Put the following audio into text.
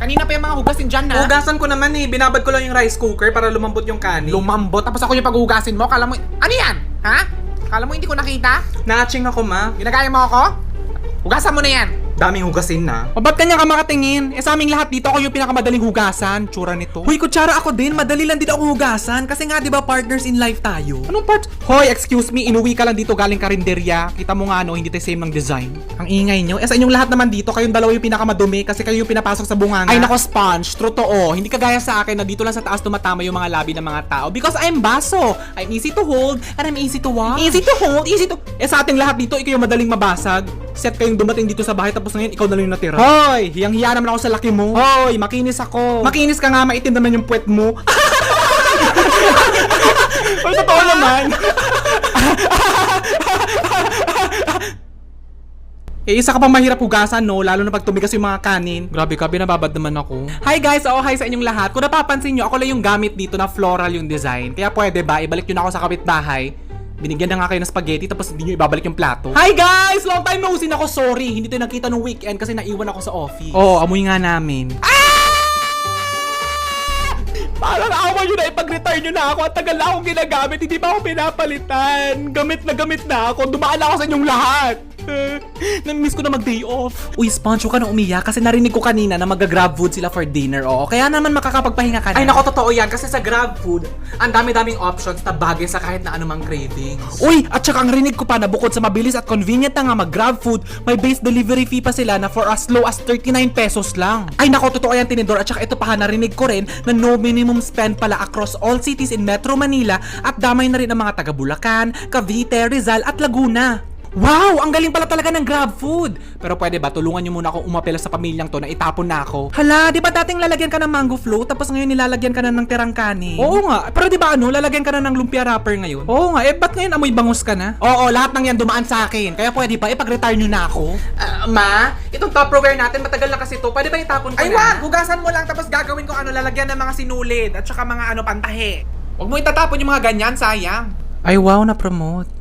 Kanina pa yung mga hugasin dyan na. Hugasan ko naman eh. Binabad ko lang yung rice cooker para lumambot yung kanin. Lumambot, tapos ako yung paghugasin mo. Kala mo, ano yan? Ha? Kala mo hindi ko nakita? Naaching ako, ma. Ginagaya mo ako? Hugasan mo na yan. Daming hugasin na. O ba't kanya ka makatingin? Eh sa aming lahat dito ako yung pinakamadaling hugasan. Tsura nito. Huy, kutsara ako din. Madali lang din ako hugasan. Kasi nga, di ba, partners in life tayo. Anong part? Hoy, excuse me, inuwi ka lang dito galing karinderya. Kita mo nga no, hindi tayo same ng design. Ang ingay nyo. Eh sa inyong lahat naman dito, kayong dalawa yung pinakamadumi kasi kayo yung pinapasok sa bunganga. Ay nako sponge, totoo. Hindi kagaya sa akin na dito lang sa taas tumatama yung mga labi ng mga tao. Because I'm baso. I'm easy to hold and I'm easy to wash. Easy to hold, easy to... Eh sa ating lahat dito, ikaw yung madaling mabasag. Set kayong dumating dito sa bahay tapos ngayon ikaw na lang yung natira. Hoy, hiyang-hiya naman ako sa laki mo. Hoy, makinis ako. Makinis ka nga, maitim naman yung puwet mo. Ay, totoo naman. Eh, isa ka pa mahirap hugasan, no? Lalo na pag tumigas yung mga kanin. Grabe ka, binababad naman ako. Hi guys! Hi sa inyong lahat. Kung napapansin nyo, ako lang yung gamit dito na floral yung design. Kaya pwede ba, ibalik nyo na ako sa kapitbahay. Binigyan na nga kayo ng spaghetti tapos hindi nyo ibabalik yung plato. Hi guys! Long time no see na ako. Sorry, hindi tayo nakita nung weekend kasi naiwan ako sa office. Oo, amoy nga namin. Parang awa nyo na ipag-retire nyo na ako at tagal na akong ginagamit. Hindi pa ako pinapalitan. Gamit na ako. Dumaan ako sa inyong lahat. Namimiss ko na mag-day off. Uy, Sponge, huwag ka na umiyak kasi narinig ko kanina na mag-grab food sila for dinner, oo. Kaya naman makakapagpahinga ka na. Ay nako, totoo yan. Kasi sa Grab Food, ang dami-daming options na bagay sa kahit na anumang cravings. Uy, at saka ang rinig ko pa na bukod sa mabilis at convenient na nga mag-grab food, may base delivery fee pa sila na for as low as 39 pesos lang. Ay nako, totoo yan, Tinidor. At saka ito pa, narinig ko rin na no minimum spend pala across all cities in Metro Manila at damay na rin ang mga taga Bulacan, Cavite, Rizal at Laguna. Wow! Ang galing pala talaga ng Grab Food! Pero pwede ba, tulungan nyo muna akong umapela sa pamilyang to na itapon na ako? Hala, di ba dating lalagyan ka ng mango float tapos ngayon nilalagyan ka na ng tirang kanin? Oo nga, pero di ba lalagyan ka na ng lumpia wrapper ngayon? Oo nga, ba't ngayon amoy bangus ka na? Oo, lahat ng yan dumaan sa akin. Kaya pwede ba, ipag-retire nyo na ako? Ma, itong Tupperware natin, matagal na kasi to. Pwede ba itapon ko Ay na? wag! Hugasan mo lang tapos gagawin ko lalagyan ng mga sinulid at saka mga pantahe. Huwag mo itatapon yung mga ganyan, sayang. Ay wow, na-promote.